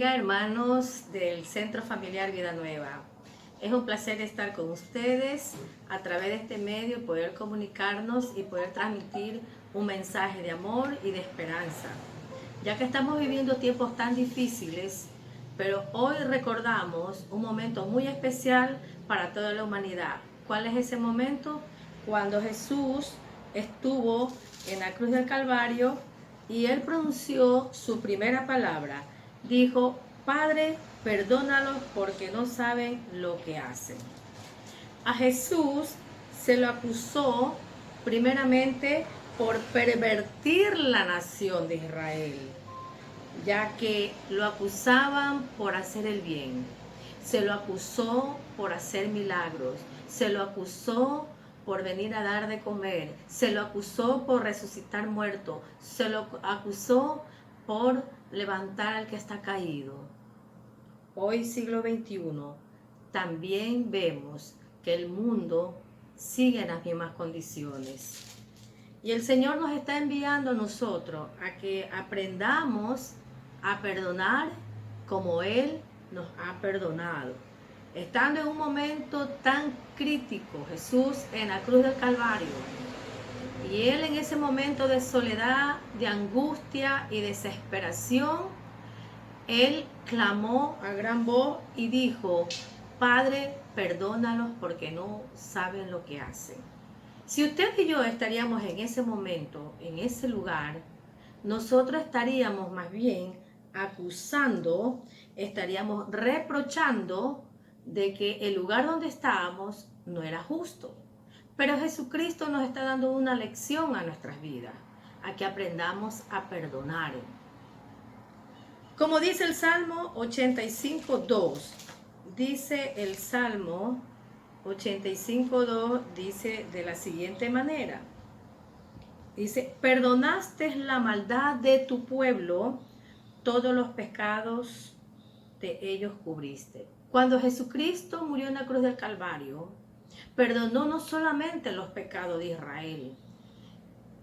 bendiga, hermanos del Centro Familiar Vida Nueva. Es un placer estar con ustedes a través de este medio, poder comunicarnos y poder transmitir un mensaje de amor y de esperanza. Ya que estamos viviendo tiempos tan difíciles, pero hoy recordamos un momento muy especial para toda la humanidad. ¿Cuál es ese momento? Cuando Jesús estuvo en la cruz del Calvario y él pronunció su primera palabra. Dijo: Padre, perdónalos porque no saben lo que hacen. A Jesús se lo acusó primeramente por pervertir la nación de Israel, ya que lo acusaban por hacer el bien. Se lo acusó por hacer milagros. Se lo acusó por venir a dar de comer. Se lo acusó por resucitar muertos. Se lo acusó por levantar al que está caído. Hoy, siglo XXI, también vemos que el mundo sigue en las mismas condiciones. Y el Señor nos está enviando a nosotros a que aprendamos a perdonar como Él nos ha perdonado. Estando en un momento tan crítico, Jesús en la cruz del Calvario, y Él en ese momento de soledad, de angustia y desesperación, Él clamó a gran voz y dijo: Padre, perdónalos porque no saben lo que hacen. Si usted y yo estaríamos en ese momento, en ese lugar, nosotros estaríamos más bien acusando, estaríamos reprochando de que el lugar donde estábamos no era justo. Pero Jesucristo nos está dando una lección a nuestras vidas, a que aprendamos a perdonar. Como dice el Salmo 85:2, dice el Salmo 85:2, dice de la siguiente manera. Dice: perdonaste la maldad de tu pueblo, todos los pecados de ellos cubriste. Cuando Jesucristo murió en la cruz del Calvario, perdonó no solamente los pecados de Israel,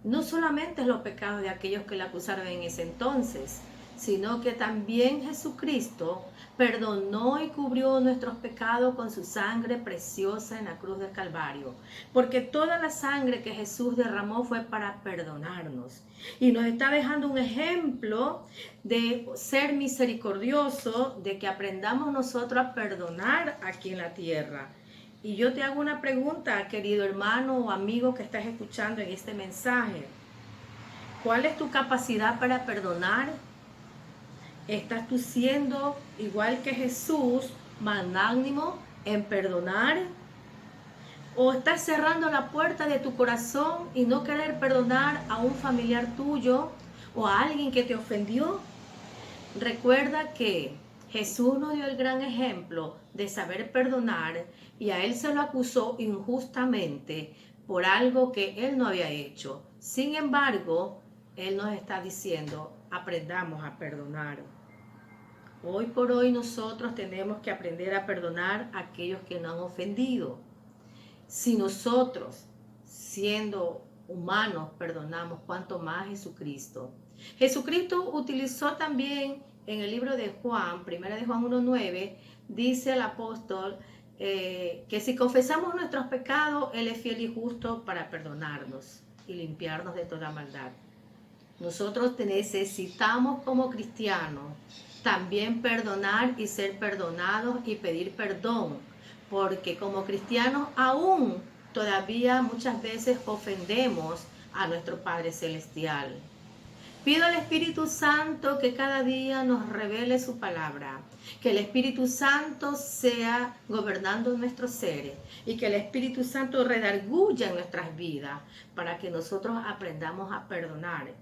no solamente los pecados de aquellos que le acusaron en ese entonces, sino que también Jesucristo perdonó y cubrió nuestros pecados con su sangre preciosa en la cruz del Calvario. Porque toda la sangre que Jesús derramó fue para perdonarnos. Y nos está dejando un ejemplo de ser misericordioso, de que aprendamos nosotros a perdonar aquí en la tierra. Y yo te hago una pregunta, querido hermano o amigo que estás escuchando en este mensaje. ¿Cuál es tu capacidad para perdonar? ¿Estás tú siendo igual que Jesús, magnánimo en perdonar? ¿O estás cerrando la puerta de tu corazón y no querer perdonar a un familiar tuyo o a alguien que te ofendió? Recuerda que Jesús nos dio el gran ejemplo de saber perdonar, y a Él se lo acusó injustamente por algo que Él no había hecho. Sin embargo, Él nos está diciendo: aprendamos a perdonar. Hoy por hoy nosotros tenemos que aprender a perdonar a aquellos que nos han ofendido. Si nosotros, siendo humanos, perdonamos, ¿cuánto más Jesucristo? Jesucristo utilizó también en el libro de Juan, 1 de Juan 1:9, dice el apóstol que si confesamos nuestros pecados, Él es fiel y justo para perdonarnos y limpiarnos de toda maldad. Nosotros necesitamos como cristianos también perdonar y ser perdonados y pedir perdón, porque como cristianos aún todavía muchas veces ofendemos a nuestro Padre Celestial. Pido al Espíritu Santo que cada día nos revele su palabra, que el Espíritu Santo sea gobernando nuestros seres y que el Espíritu Santo redarguya en nuestras vidas para que nosotros aprendamos a perdonar.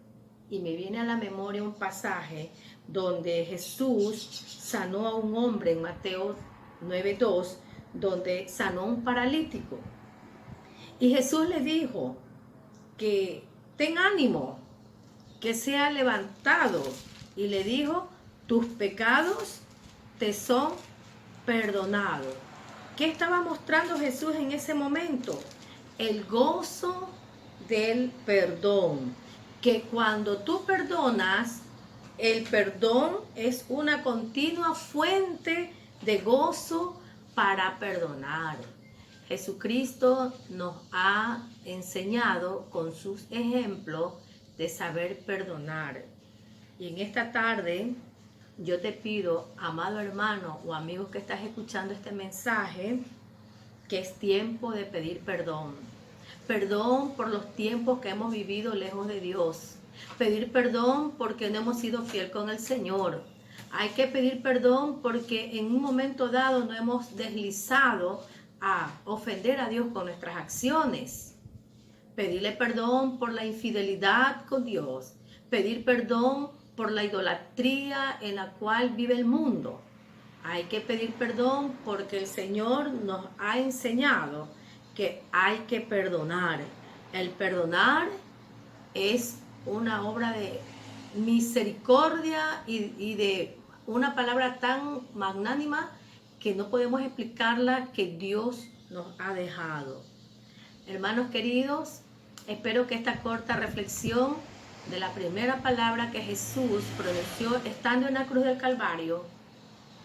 Y me viene a la memoria un pasaje donde Jesús sanó a un hombre en Mateo 9:2, donde sanó a un paralítico. Y Jesús le dijo que ten ánimo, que sea levantado, y le dijo: tus pecados te son perdonados. ¿Qué estaba mostrando Jesús en ese momento? El gozo del perdón, que cuando tú perdonas, El perdón es una continua fuente de gozo para perdonar. Jesucristo nos ha enseñado con sus ejemplos de saber perdonar. Y en esta tarde yo te pido, amado hermano o amigo que estás escuchando este mensaje, que es tiempo de pedir perdón. Perdón por los tiempos que hemos vivido lejos de Dios. Pedir perdón porque no hemos sido fiel con el Señor. Hay que pedir perdón porque en un momento dado no hemos deslizado a ofender a Dios con nuestras acciones. Pedirle perdón por la infidelidad con Dios. Pedir perdón por la idolatría en la cual vive el mundo. Hay que pedir perdón porque el Señor nos ha enseñado que hay que perdonar. El perdonar es una obra de misericordia y de una palabra tan magnánima que no podemos explicarla, que Dios nos ha dejado. Hermanos queridos, espero que esta corta reflexión de la primera palabra que Jesús pronunció estando en la cruz del Calvario,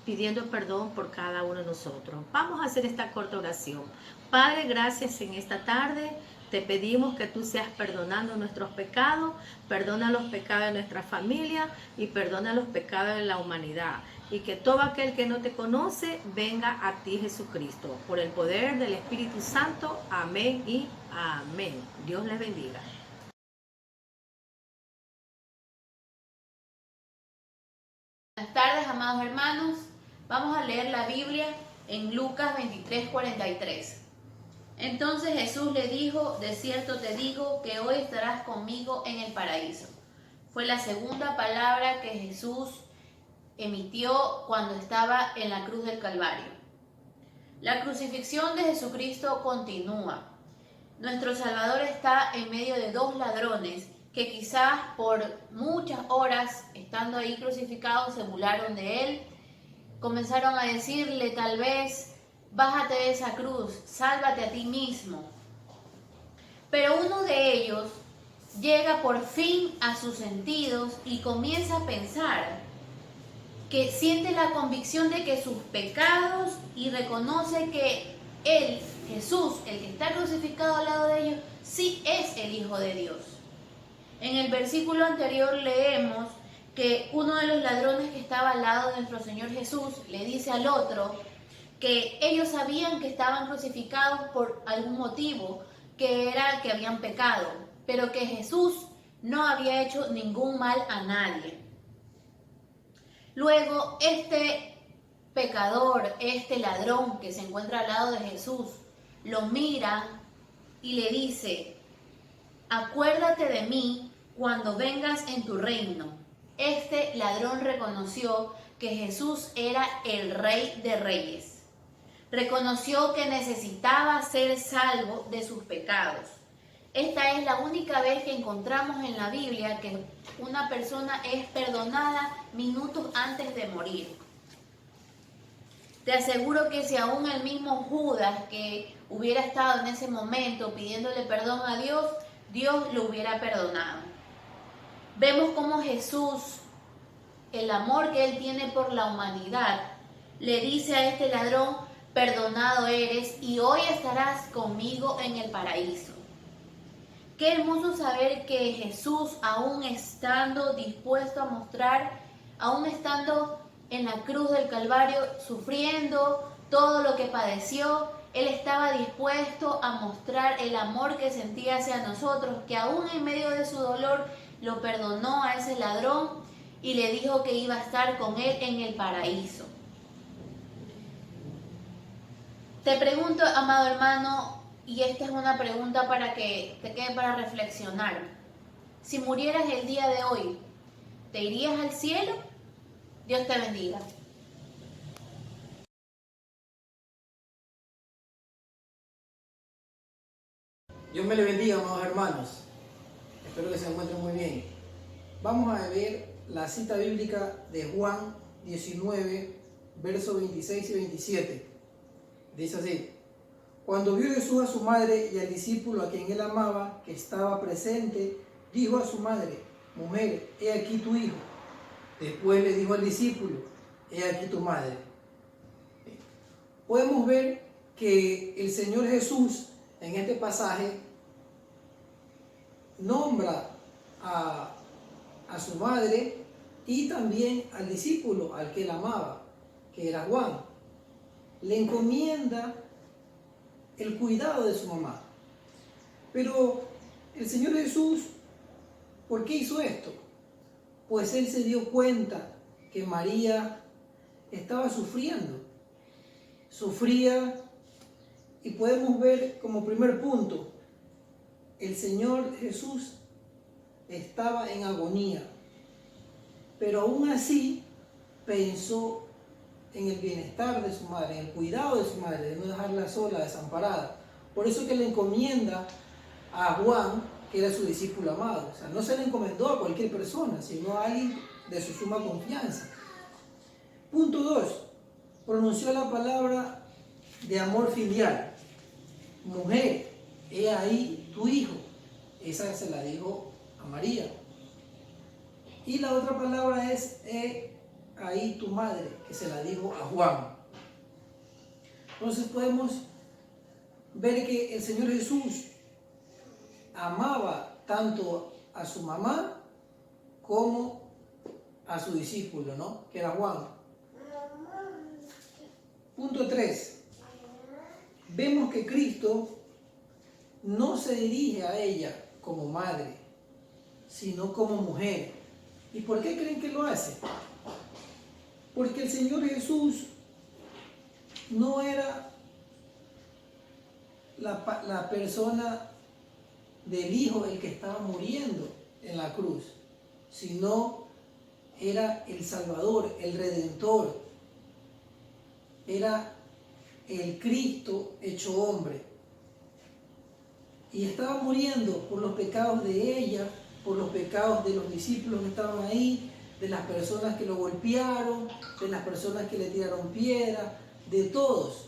pidiendo perdón por cada uno de nosotros. Vamos a hacer esta corta oración. Padre, gracias en esta tarde. Te pedimos que tú seas perdonando nuestros pecados, perdona los pecados de nuestra familia y perdona los pecados de la humanidad. Y que todo aquel que no te conoce venga a ti, Jesucristo, por el poder del Espíritu Santo. Amén y amén. Dios les bendiga. Buenas tardes, amados hermanos. Vamos a leer la Biblia en Lucas 23:43. Entonces Jesús le dijo: de cierto te digo que hoy estarás conmigo en el paraíso. Fue la segunda palabra que Jesús emitió cuando estaba en la cruz del Calvario. La crucifixión de Jesucristo continúa. Nuestro Salvador está en medio de dos ladrones que quizás por muchas horas estando ahí crucificados se burlaron de él, comenzaron a decirle tal vez: bájate de esa cruz, sálvate a ti mismo. Pero uno de ellos llega por fin a sus sentidos y comienza a pensar, que siente la convicción de que sus pecados y reconoce que él, Jesús, el que está crucificado al lado de ellos, sí es el Hijo de Dios. En el versículo anterior leemos que uno de los ladrones que estaba al lado de nuestro Señor Jesús le dice al otro que ellos sabían que estaban crucificados por algún motivo, que era que habían pecado, pero que Jesús no había hecho ningún mal a nadie. Luego, este pecador, este ladrón que se encuentra al lado de Jesús, lo mira y le dice: acuérdate de mí cuando vengas en tu reino. Este ladrón reconoció que Jesús era el Rey de Reyes. Reconoció que necesitaba ser salvo de sus pecados. Esta es la única vez que encontramos en la Biblia que una persona es perdonada minutos antes de morir. Te aseguro que si aún el mismo Judas, que hubiera estado en ese momento pidiéndole perdón a Dios, Dios lo hubiera perdonado. Vemos cómo Jesús, el amor que Él tiene por la humanidad, le dice a este ladrón: perdonado eres y hoy estarás conmigo en el paraíso. Qué hermoso saber que Jesús, aún estando dispuesto a mostrar, aún estando en la cruz del Calvario, sufriendo todo lo que padeció, Él estaba dispuesto a mostrar el amor que sentía hacia nosotros, que aún en medio de su dolor lo perdonó a ese ladrón y le dijo que iba a estar con Él en el paraíso. Te pregunto, amado hermano, y esta es una pregunta para que te quede para reflexionar: si murieras el día de hoy, ¿te irías al cielo? Dios te bendiga. Dios me le bendiga, amados hermanos. Espero que se encuentren muy bien. Vamos a ver la cita bíblica de Juan 19, versos 26 y 27. Dice así: cuando vio Jesús a su madre y al discípulo a quien él amaba, que estaba presente, dijo a su madre: mujer, he aquí tu hijo. Después le dijo al discípulo, he aquí tu madre. Podemos ver que el Señor Jesús en este pasaje nombra a su madre y también al discípulo al que él amaba, que era Juan. Le encomienda el cuidado de su mamá. Pero el Señor Jesús, ¿por qué hizo esto? Pues él se dio cuenta que María estaba sufriendo. Sufría, y podemos ver como primer punto, el Señor Jesús estaba en agonía, pero aún así pensó en el bienestar de su madre, en el cuidado de su madre, de no dejarla sola, desamparada. Por eso que le encomienda a Juan, que era su discípulo amado. O sea, no se le encomendó a cualquier persona, sino a alguien de su suma confianza. Punto 2. Pronunció la palabra de amor filial. Mujer, he ahí tu hijo. Esa se la dijo a María. Y la otra palabra es he ahí tu madre, que se la dijo a Juan. Entonces podemos ver que el Señor Jesús amaba tanto a su mamá como a su discípulo, ¿no? Que era Juan. Punto 3. Vemos que Cristo no se dirige a ella como madre, sino como mujer. ¿Y por qué creen que lo hace? Porque el Señor Jesús no era la persona del Hijo el que estaba muriendo en la cruz, sino era el Salvador, el Redentor, era el Cristo hecho hombre, y estaba muriendo por los pecados de ella, por los pecados de los discípulos que estaban ahí, de las personas que lo golpearon, de las personas que le tiraron piedra, de todos,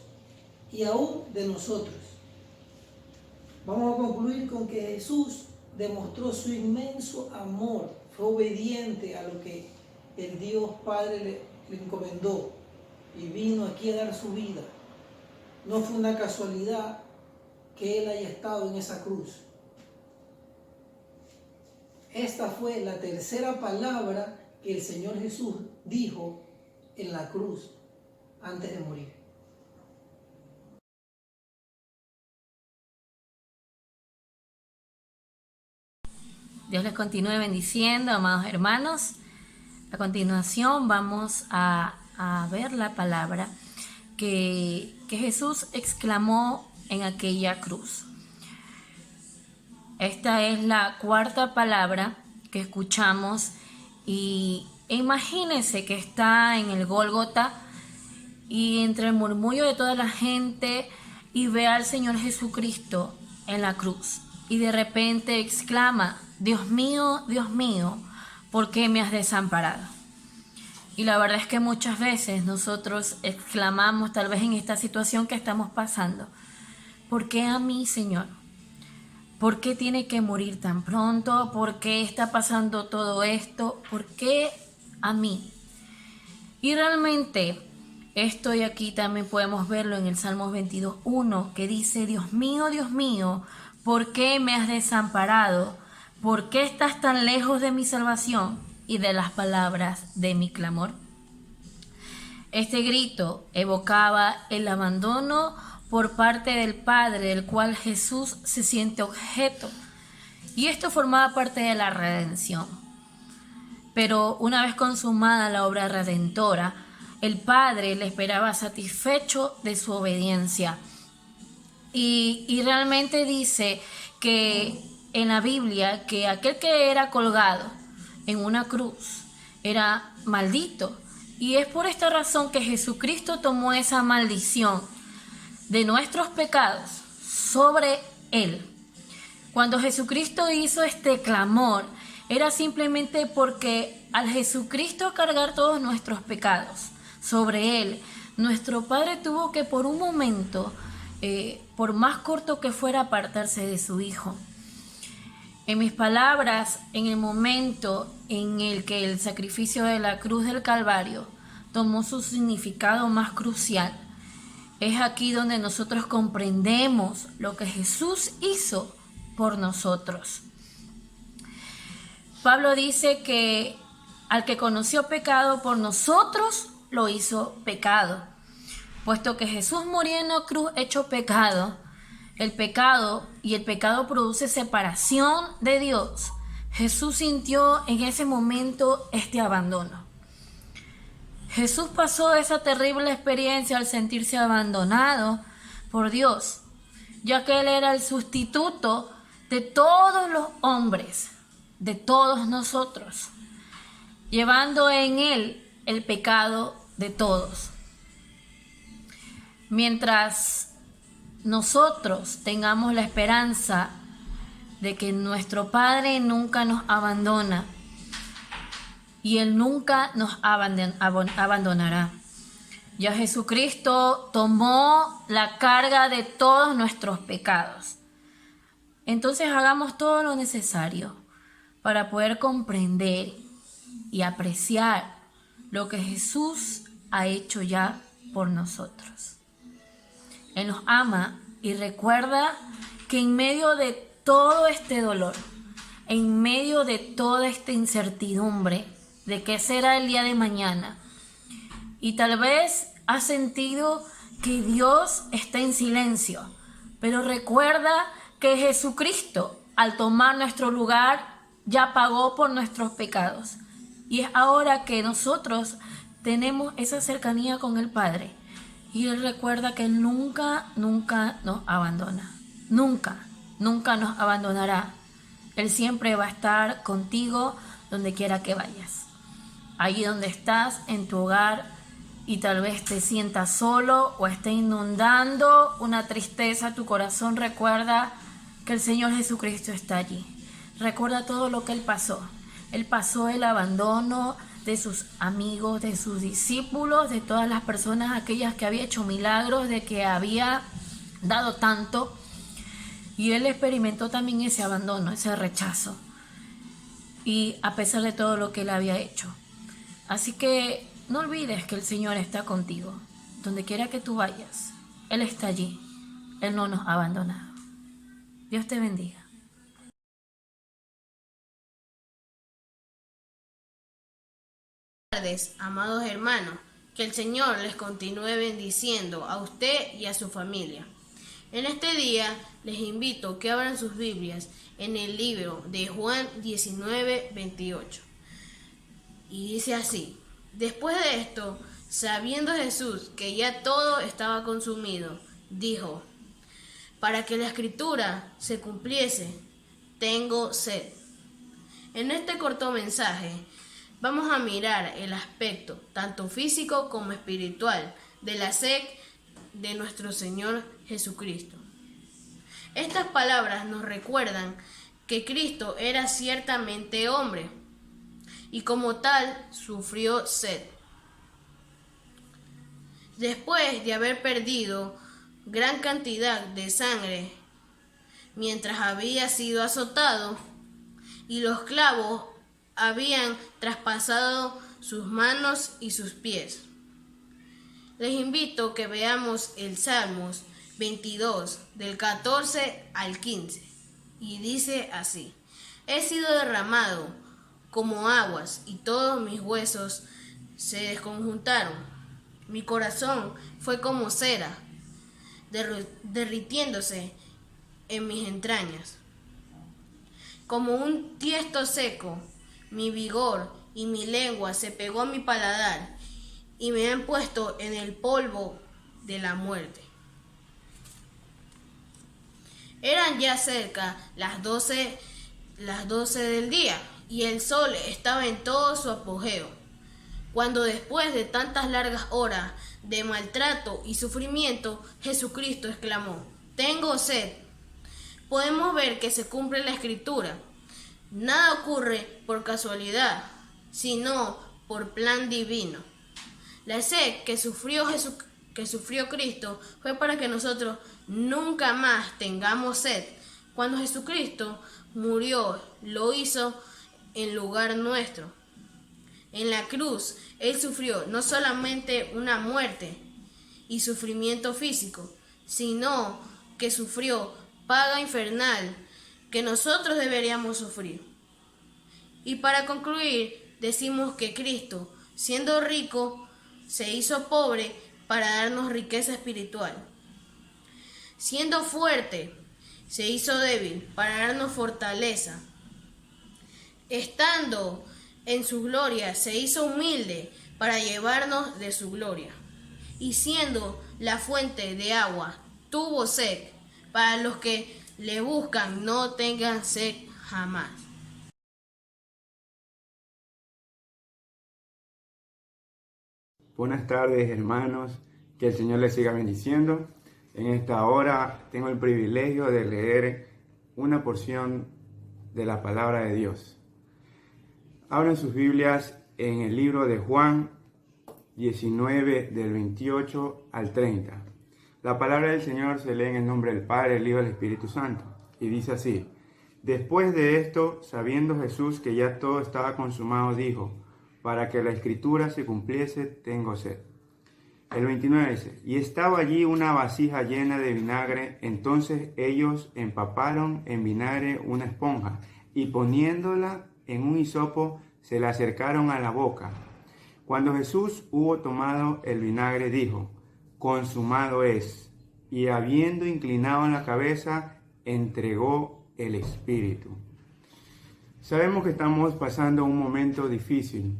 y aún de nosotros. Vamos a concluir con que Jesús demostró su inmenso amor, fue obediente a lo que el Dios Padre le encomendó y vino aquí a dar su vida. No fue una casualidad que Él haya estado en esa cruz. Esta fue la tercera palabra que el Señor Jesús dijo en la cruz antes de morir. Dios les continúe bendiciendo, amados hermanos. A continuación vamos a ver la palabra que Jesús exclamó en aquella cruz. Esta es la cuarta palabra que escuchamos y imagínense que está en el Gólgota y entre el murmullo de toda la gente y ve al Señor Jesucristo en la cruz y de repente exclama: Dios mío, ¿por qué me has desamparado? Y la verdad es que muchas veces nosotros exclamamos, tal vez en esta situación que estamos pasando: ¿por qué a mí, Señor? ¿Por qué tiene que morir tan pronto? ¿Por qué está pasando todo esto? ¿Por qué a mí? Y realmente esto y aquí también podemos verlo en el Salmo 22:1, que dice: Dios mío, ¿por qué me has desamparado? ¿Por qué estás tan lejos de mi salvación y de las palabras de mi clamor? Este grito evocaba el abandono por parte del Padre, del cual Jesús se siente objeto. Y esto formaba parte de la redención. Pero una vez consumada la obra redentora, el Padre le esperaba satisfecho de su obediencia. Y realmente dice que en la Biblia que aquel que era colgado en una cruz era maldito. Y es por esta razón que Jesucristo tomó esa maldición de nuestros pecados sobre Él. Cuando Jesucristo hizo este clamor, era simplemente porque al Jesucristo cargar todos nuestros pecados sobre Él, nuestro Padre tuvo que por un momento, por más corto que fuera, apartarse de su Hijo. En mis palabras, en el momento en el que el sacrificio de la cruz del Calvario tomó su significado más crucial. Es aquí donde nosotros comprendemos lo que Jesús hizo por nosotros. Pablo dice que al que conoció pecado por nosotros, lo hizo pecado. Puesto que Jesús murió en la cruz hecho pecado, el pecado produce separación de Dios. Jesús sintió en ese momento este abandono. Jesús pasó esa terrible experiencia al sentirse abandonado por Dios, ya que Él era el sustituto de todos los hombres, de todos nosotros, llevando en Él el pecado de todos. Mientras nosotros tengamos la esperanza de que nuestro Padre nunca nos abandona y Él nunca nos abandonará. Ya Jesucristo tomó la carga de todos nuestros pecados. Entonces hagamos todo lo necesario para poder comprender y apreciar lo que Jesús ha hecho ya por nosotros. Él nos ama y recuerda que en medio de todo este dolor, en medio de toda esta incertidumbre de qué será el día de mañana, y tal vez has sentido que Dios está en silencio, pero recuerda que Jesucristo, al tomar nuestro lugar, ya pagó por nuestros pecados. Y es ahora que nosotros tenemos esa cercanía con el Padre. Y Él recuerda que Él nunca nos abandona. Nunca nos abandonará. Él siempre va a estar contigo donde quiera que vayas. Allí donde estás, en tu hogar, y tal vez te sientas solo o esté inundando una tristeza tu corazón, recuerda que el Señor Jesucristo está allí. Recuerda todo lo que Él pasó. Él pasó el abandono de sus amigos, de sus discípulos, de todas las personas, aquellas que había hecho milagros, de que había dado tanto. Y Él experimentó también ese abandono, ese rechazo. Y a pesar de todo lo que Él había hecho. Así que no olvides que el Señor está contigo. Donde quiera que tú vayas, Él está allí. Él no nos ha abandonado. Dios te bendiga. Buenas tardes, amados hermanos. Que el Señor les continúe bendiciendo a usted y a su familia. En este día les invito a que abran sus Biblias en el libro de Juan 19:28. Y dice así: después de esto, sabiendo Jesús que ya todo estaba consumido, dijo: para que la escritura se cumpliese, tengo sed. En este corto mensaje vamos a mirar el aspecto tanto físico como espiritual de la sed de nuestro Señor Jesucristo. Estas palabras nos recuerdan que Cristo era ciertamente hombre y como tal sufrió sed. Después de haber perdido gran cantidad de sangre mientras había sido azotado y los clavos habían traspasado sus manos y sus pies. Les invito a que veamos el Salmos 22, del 14 al 15, y dice así: he sido derramado como aguas y todos mis huesos se desconjuntaron. Mi corazón fue como cera, derritiéndose en mis entrañas. Como un tiesto seco, mi vigor y mi lengua se pegó a mi paladar y me han puesto en el polvo de la muerte. Eran ya cerca las 12 del día y el sol estaba en todo su apogeo, cuando después de tantas largas horas de maltrato y sufrimiento, Jesucristo exclamó: tengo sed. Podemos ver que se cumple la escritura. Nada ocurre por casualidad, sino por plan divino. La sed que sufrió Cristo fue para que nosotros nunca más tengamos sed. Cuando Jesucristo murió, lo hizo en lugar nuestro. En la cruz, Él sufrió no solamente una muerte y sufrimiento físico, sino que sufrió paga infernal que nosotros deberíamos sufrir. Y para concluir, decimos que Cristo, siendo rico, se hizo pobre para darnos riqueza espiritual. Siendo fuerte, se hizo débil para darnos fortaleza. Estando en su gloria, se hizo humilde para llevarnos de su gloria. Y siendo la fuente de agua, tuvo sed, para los que le buscan no tengan sed jamás. Buenas tardes, hermanos, que el Señor les siga bendiciendo. En esta hora tengo el privilegio de leer una porción de la palabra de Dios. Abran sus Biblias en el libro de Juan 19, del 28 al 30. La palabra del Señor se lee en el nombre del Padre, del Hijo y del Espíritu Santo, y dice así: Después de esto, sabiendo Jesús que ya todo estaba consumado, dijo: para que la escritura se cumpliese, tengo sed. El 29 dice: y estaba allí una vasija llena de vinagre. Entonces ellos empaparon en vinagre una esponja, y poniéndola en un hisopo, se la acercaron a la boca. Cuando Jesús hubo tomado el vinagre, dijo: consumado es. Y habiendo inclinado la cabeza, entregó el espíritu. Sabemos que estamos pasando un momento difícil,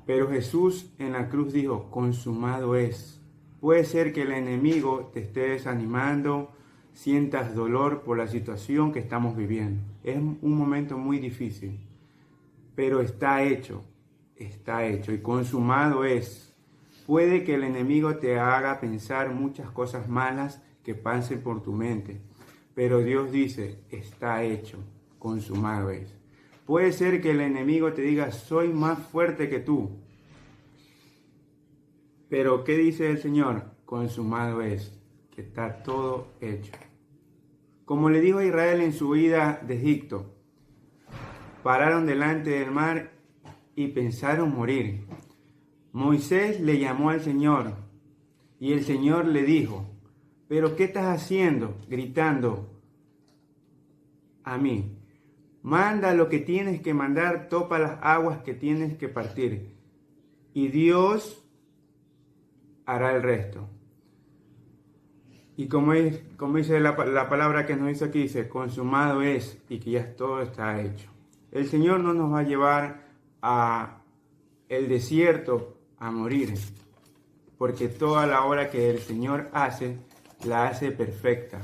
pero Jesús en la cruz dijo: consumado es. Puede ser que el enemigo te esté desanimando, sientas dolor por la situación que estamos viviendo. Es un momento muy difícil, pero está hecho y consumado es. Puede que el enemigo te haga pensar muchas cosas malas que pasen por tu mente, pero Dios dice: está hecho, consumado es. Puede ser que el enemigo te diga: soy más fuerte que tú. Pero ¿qué dice el Señor? Consumado es, que está todo hecho. Como le dijo a Israel en su huida de Egipto, pararon delante del mar y pensaron morir. Moisés le llamó al Señor y el Señor le dijo: ¿pero qué estás haciendo? Gritando a mí. Manda lo que tienes que mandar, topa las aguas que tienes que partir, y Dios hará el resto. Y como dice la palabra que nos dice aquí, dice: consumado es, y que ya todo está hecho. El Señor no nos va a llevar a el desierto a morir, porque toda la obra que el Señor hace, la hace perfecta.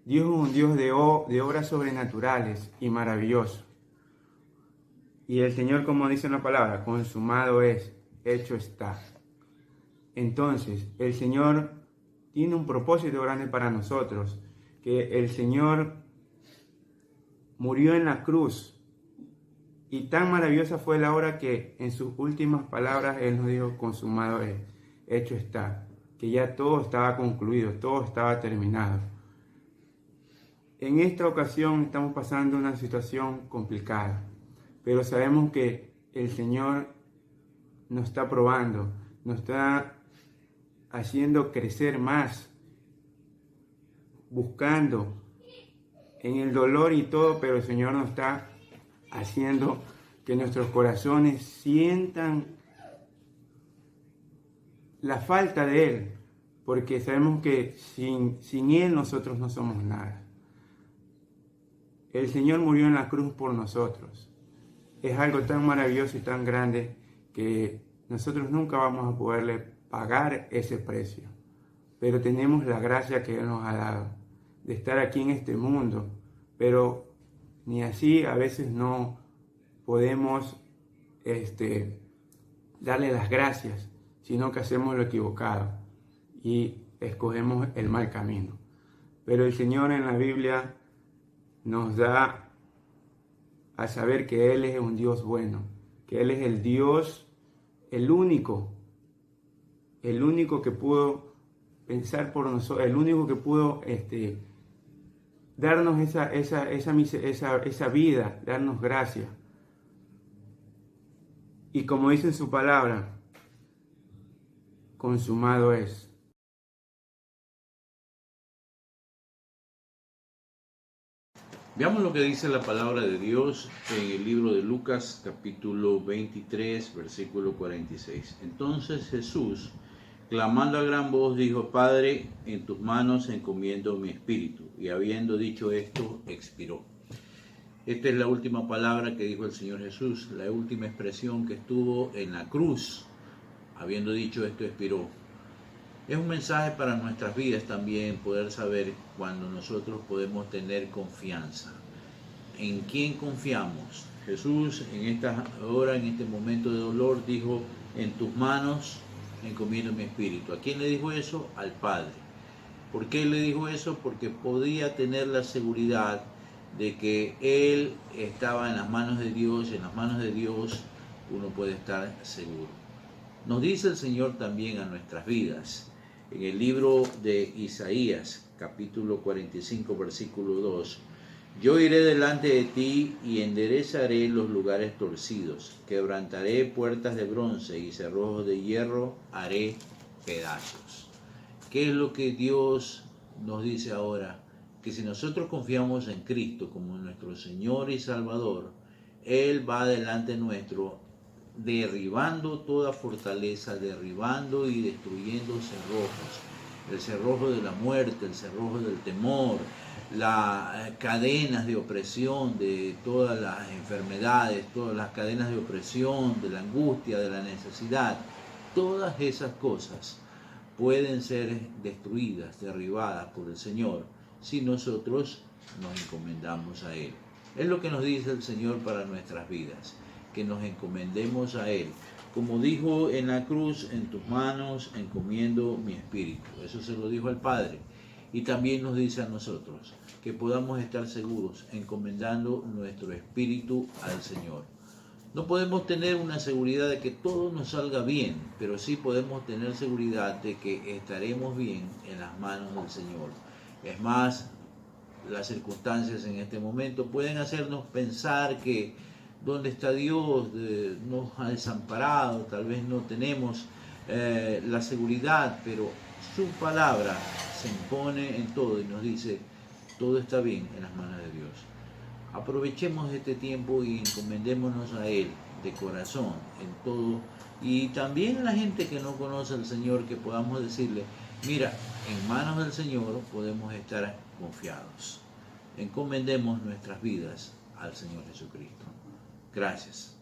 Dios es un Dios de obras sobrenaturales y maravilloso. Y el Señor, como dice en la palabra, consumado es, hecho está. Entonces, el Señor tiene un propósito grande para nosotros, que el Señor murió en la cruz. Y tan maravillosa fue la obra que en sus últimas palabras Él nos dijo: consumado es, hecho está. Que ya todo estaba concluido, todo estaba terminado. En esta ocasión estamos pasando una situación complicada, pero sabemos que el Señor nos está probando, nos está haciendo crecer más, buscando en el dolor y todo, pero el Señor nos está haciendo que nuestros corazones sientan la falta de Él, porque sabemos que sin Él nosotros no somos nada. El Señor murió en la cruz por nosotros. Es algo tan maravilloso y tan grande que nosotros nunca vamos a poderle pagar ese precio. Pero tenemos la gracia que Él nos ha dado de estar aquí en este mundo. Pero ni así a veces no podemos darle las gracias, sino que hacemos lo equivocado y escogemos el mal camino. Pero el Señor en la Biblia nos da a saber que Él es un Dios bueno, que Él es el Dios, el único que pudo pensar por nosotros, el único que pudo darnos esa vida, darnos gracia. Y como dice en su palabra, consumado es. Veamos lo que dice la palabra de Dios en el libro de Lucas, capítulo 23, versículo 46. Entonces Jesús, clamando a gran voz, dijo: Padre, en tus manos encomiendo mi espíritu. Y habiendo dicho esto, expiró. Esta es la última palabra que dijo el Señor Jesús, la última expresión que estuvo en la cruz. Habiendo dicho esto, expiró. Es un mensaje para nuestras vidas también, poder saber cuando nosotros podemos tener confianza. ¿En quién confiamos? Jesús en esta hora, en este momento de dolor, dijo: en tus manos encomiendo mi espíritu. ¿A quién le dijo eso? Al Padre. ¿Por qué le dijo eso? Porque podía tener la seguridad de que Él estaba en las manos de Dios, y en las manos de Dios uno puede estar seguro. Nos dice el Señor también a nuestras vidas, en el libro de Isaías, capítulo 45, versículo 2, yo iré delante de ti y enderezaré los lugares torcidos, quebrantaré puertas de bronce y cerrojos de hierro haré pedazos. ¿Qué es lo que Dios nos dice ahora? Que si nosotros confiamos en Cristo como nuestro Señor y Salvador, Él va delante nuestro, derribando toda fortaleza, derribando y destruyendo cerrojos, el cerrojo de la muerte, el cerrojo del temor, las cadenas de opresión de todas las enfermedades, todas las cadenas de opresión, de la angustia, de la necesidad. Todas esas cosas pueden ser destruidas, derribadas por el Señor si nosotros nos encomendamos a Él. Es lo que nos dice el Señor para nuestras vidas, que nos encomendemos a Él. Como dijo en la cruz: en tus manos encomiendo mi espíritu. Eso se lo dijo al Padre. Y también nos dice a nosotros que podamos estar seguros encomendando nuestro espíritu al Señor. No podemos tener una seguridad de que todo nos salga bien, pero sí podemos tener seguridad de que estaremos bien en las manos del Señor. Es más, las circunstancias en este momento pueden hacernos pensar que ¿dónde está Dios? Nos ha desamparado, tal vez no tenemos la seguridad, pero su palabra se impone en todo y nos dice: todo está bien en las manos de Dios. Aprovechemos este tiempo y encomendémonos a Él de corazón en todo, y también a la gente que no conoce al Señor, que podamos decirle: mira, en manos del Señor podemos estar confiados. Encomendemos nuestras vidas al Señor Jesucristo. Gracias.